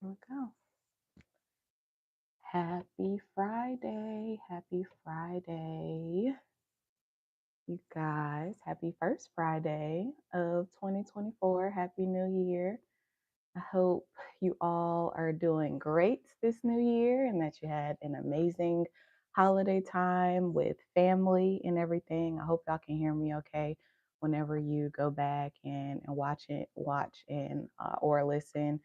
Here we go. Happy Friday. Happy Friday. You guys, happy first Friday of 2024. Happy New Year. I hope you all are doing great this new year and that you had an amazing holiday time with family and everything. I hope y'all can hear me okay whenever you go back and watch and or listen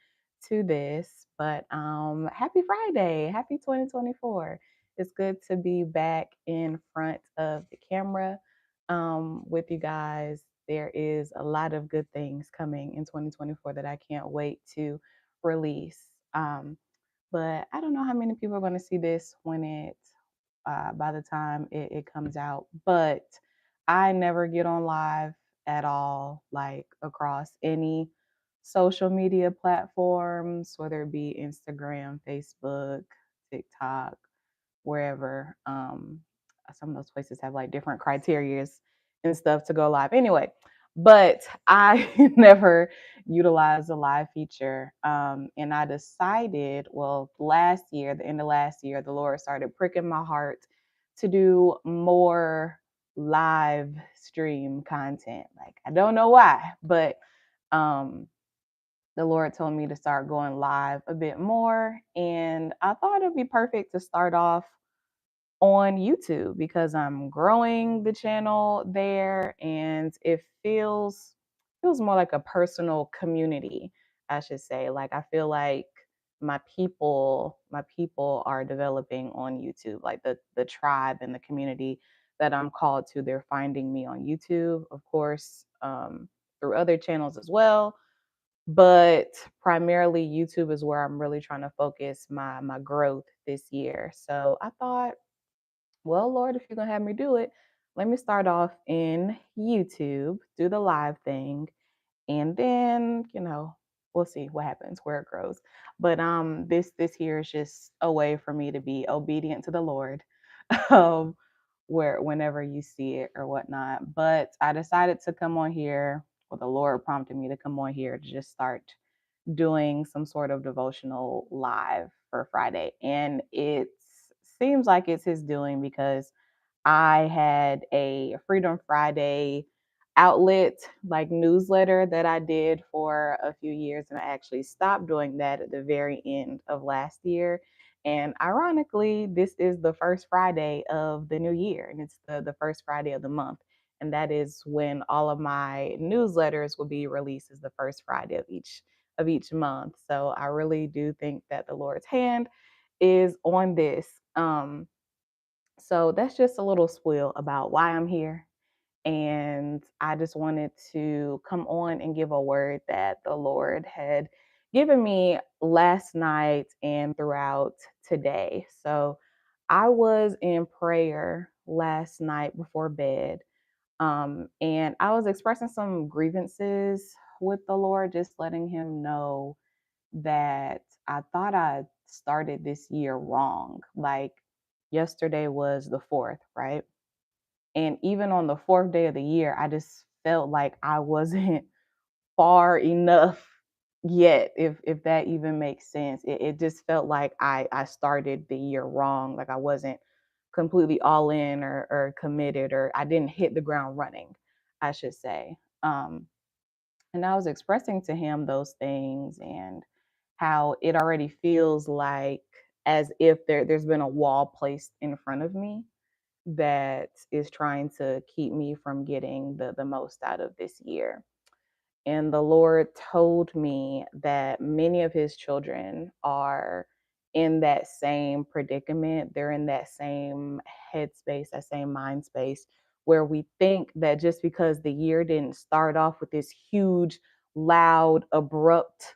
to this. But happy Friday, happy 2024. It's good to be back in front of the camera with you guys. There is a lot of good things coming in 2024 that I can't wait to release. But I don't know how many people are going to see this when by the time it comes out. But I never get on live at all, like across any social media platforms, whether it be Instagram, Facebook, TikTok, wherever. Some of those places have like different criterias and stuff to go live. Anyway, but I never utilized the live feature. And I decided, well, last year, the end of last year, the Lord started pricking my heart to do more live stream content. Like, I don't know why, but um, the Lord told me to start going live a bit more. And I thought it'd be perfect to start off on YouTube because I'm growing the channel there and it feels more like a personal community, I should say. Like I feel like my people are developing on YouTube, like the tribe and the community that I'm called to, they're finding me on YouTube, of course, through other channels as well. But primarily YouTube is where I'm really trying to focus my growth this year. So I thought, well, Lord, if you're going to have me do it, let me start off in YouTube, do the live thing, and then, we'll see what happens, where it grows. But this here is just a way for me to be obedient to the Lord. um where whenever you see it or whatnot. But I decided to come on here, or the Lord prompted me to come on here to just start doing some sort of devotional live for Friday. And it seems like it's his doing because I had a Freedom Friday outlet like newsletter that I did for a few years, and I actually stopped doing that at the very end of last year. And ironically, this is the first Friday of the new year, and it's the first Friday of the month. And that is when all of my newsletters will be released, as the first Friday of each month. So I really do think that the Lord's hand is on this. So that's just a little spiel about why I'm here. And I just wanted to come on and give a word that the Lord had given me last night and throughout today. So I was in prayer last night before bed, and I was expressing some grievances with the Lord, just letting Him know that I thought I started this year wrong. Like yesterday was the fourth, right? And even on the fourth day of the year, I just felt like I wasn't far enough yet, if that even makes sense. It just felt like I started the year wrong. Like I wasn't completely all in or committed, or I didn't hit the ground running, I should say. And I was expressing to him those things and how it already feels like as if there's been a wall placed in front of me that is trying to keep me from getting the most out of this year. And the Lord told me that many of his children are in that same predicament. They're in that same headspace, that same mind space, where we think that just because the year didn't start off with this huge, loud, abrupt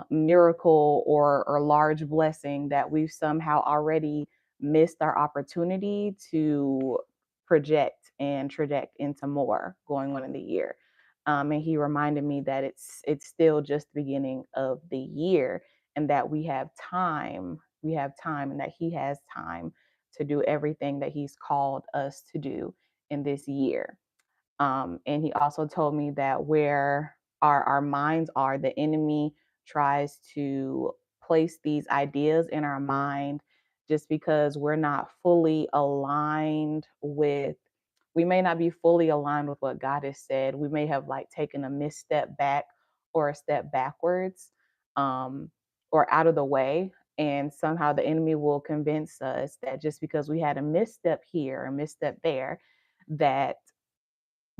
miracle or large blessing, that we've somehow already missed our opportunity to project and traject into more going on in the year. And he reminded me that it's still just the beginning of the year, and that we have time, and that he has time to do everything that he's called us to do in this year. And he also told me that where our minds are, the enemy tries to place these ideas in our mind just because we're not fully aligned with, we may not be fully aligned with what God has said. We may have like taken a misstep back or a step backwards, um, or out of the way. And somehow the enemy will convince us that just because we had a misstep here, a misstep there, that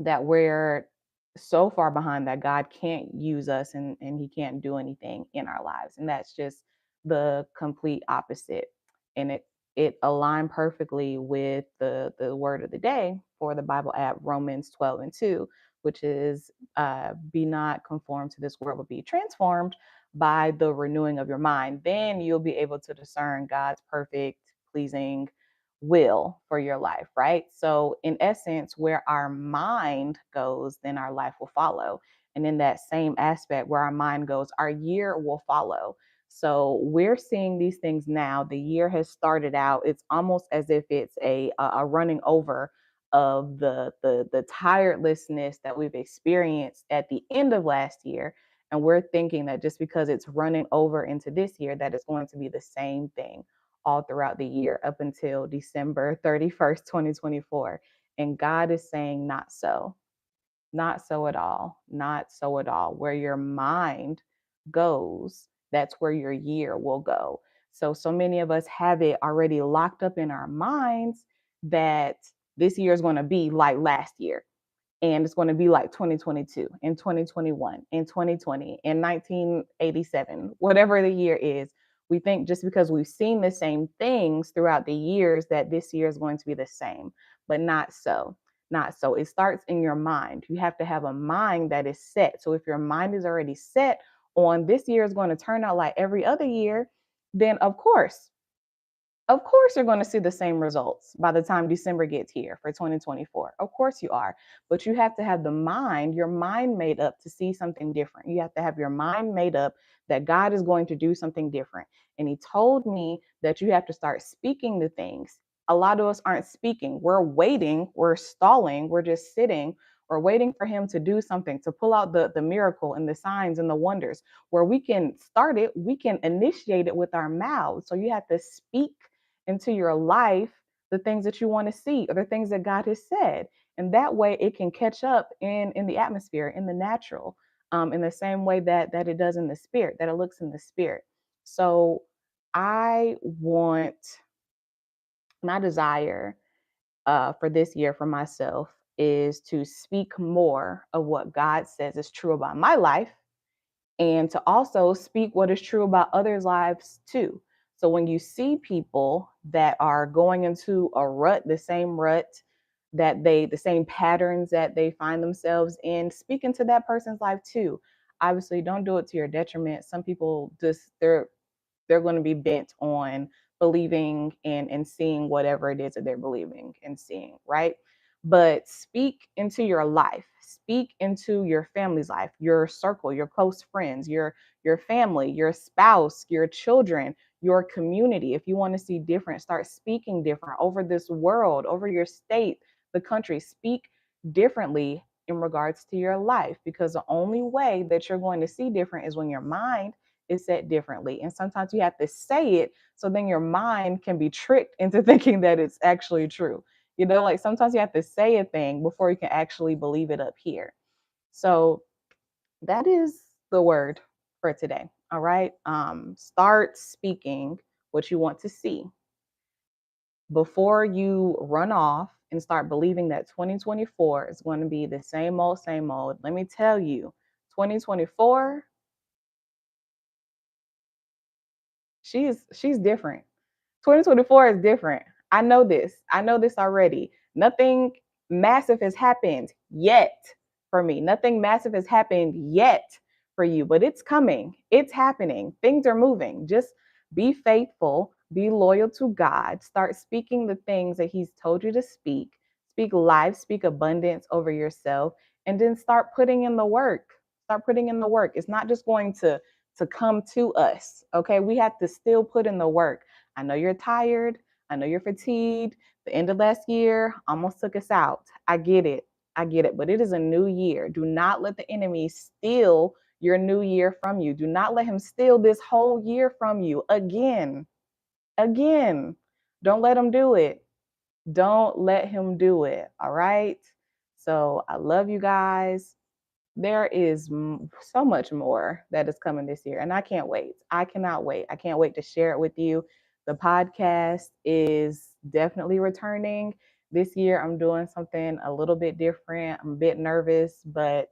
we're so far behind that God can't use us, and he can't do anything in our lives. And that's just the complete opposite. And it aligned perfectly with the word of the day for the Bible app Romans 12:2, which is be not conformed to this world, but be transformed by the renewing of your mind. Then you'll be able to discern God's perfect, pleasing will for your life, right? So, in essence, where our mind goes, then our life will follow. And in that same aspect, where our mind goes, our year will follow. So, we're seeing these things now. The year has started out. It's almost as if it's a running over of the tirelessness that we've experienced at the end of last year. And we're thinking that just because it's running over into this year, that it's going to be the same thing all throughout the year up until December 31st, 2024. And God is saying, not so, not so at all, not so at all. Where your mind goes, that's where your year will go. So many of us have it already locked up in our minds that this year is going to be like last year, and it's going to be like 2022 and 2021 and 2020 and 1987, whatever the year is. We think just because we've seen the same things throughout the years that this year is going to be the same, but not so. Not so. It starts in your mind. You have to have a mind that is set. So if your mind is already set on this year is going to turn out like every other year, then of course, you're going to see the same results by the time December gets here for 2024. Of course, you are. But you have to have your mind made up to see something different. You have to have your mind made up that God is going to do something different. And He told me that you have to start speaking the things. A lot of us aren't speaking. We're waiting, we're stalling, we're just sitting. We're waiting for Him to do something, to pull out the miracle and the signs and the wonders. Where we can start it, we can initiate it with our mouths. So you have to speak into your life the things that you want to see or the things that God has said. And that way it can catch up in the atmosphere, in the natural, in the same way that it does in the spirit, that it looks in the spirit. So I want, my desire for this year for myself is to speak more of what God says is true about my life, and to also speak what is true about others' lives too. So when you see people that are going into a rut, the same rut the same patterns that they find themselves in, speak into that person's life too. Obviously, don't do it to your detriment. Some people just, they're going to be bent on believing and seeing whatever it is that they're believing and seeing, right? But speak into your life, speak into your family's life, your circle, your close friends, your family, your spouse, your children, your community. If you want to see different, start speaking different over this world, over your state, the country. Speak differently in regards to your life, because the only way that you're going to see different is when your mind is set differently. And sometimes you have to say it so then your mind can be tricked into thinking that it's actually true. You know, like sometimes you have to say a thing before you can actually believe it up here. So that is the word for today. All right. Start speaking what you want to see before you run off and start believing that 2024 is going to be the same old, same old. Let me tell you, 2024, she's different. 2024 is different. I know this. I know this already. Nothing massive has happened yet for me. Nothing massive has happened yet for you, but it's coming. It's happening. Things are moving. Just be faithful, be loyal to God. Start speaking the things that He's told you to speak. Speak life, speak abundance over yourself, and then start putting in the work. Start putting in the work. It's not just going to come to us. Okay, we have to still put in the work. I know you're tired. I know you're fatigued. The end of last year almost took us out. I get it. I get it. But it is a new year. Do not let the enemy steal your new year from you. Do not let him steal this whole year from you again. Again. Don't let him do it. Don't let him do it. All right. So I love you guys. There is so much more that is coming this year, and I can't wait. I cannot wait. I can't wait to share it with you. The podcast is definitely returning this year. I'm doing something a little bit different. I'm a bit nervous, but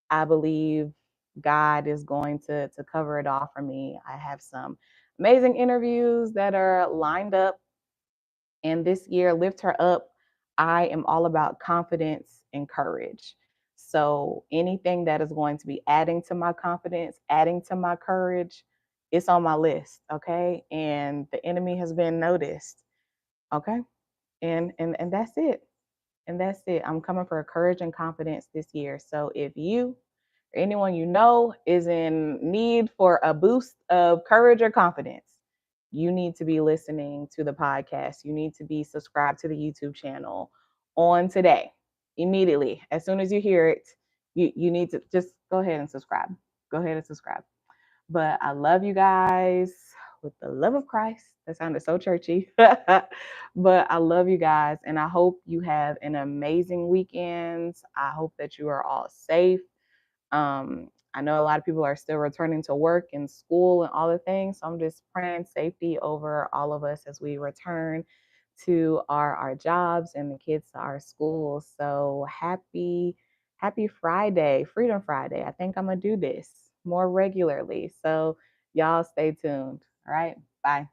I believe God is going to cover it all for me. I have some amazing interviews that are lined up, and this year, Lift Her Up, I am all about confidence and courage. So anything that is going to be adding to my confidence, adding to my courage, it's on my list. Okay. And the enemy has been noticed. Okay. And that's it. And that's it. I'm coming for courage and confidence this year. So if you or anyone you know is in need for a boost of courage or confidence, you need to be listening to the podcast. You need to be subscribed to the YouTube channel on today, immediately. As soon as you hear it, you need to just go ahead and subscribe. Go ahead and subscribe. But I love you guys with the love of Christ. That sounded so churchy. But I love you guys, and I hope you have an amazing weekend. I hope that you are all safe. I know a lot of people are still returning to work and school and all the things. So I'm just praying safety over all of us as we return to our jobs and the kids to our schools. So happy Friday, Freedom Friday. I think I'm gonna do this more regularly. So y'all stay tuned. All right. Bye.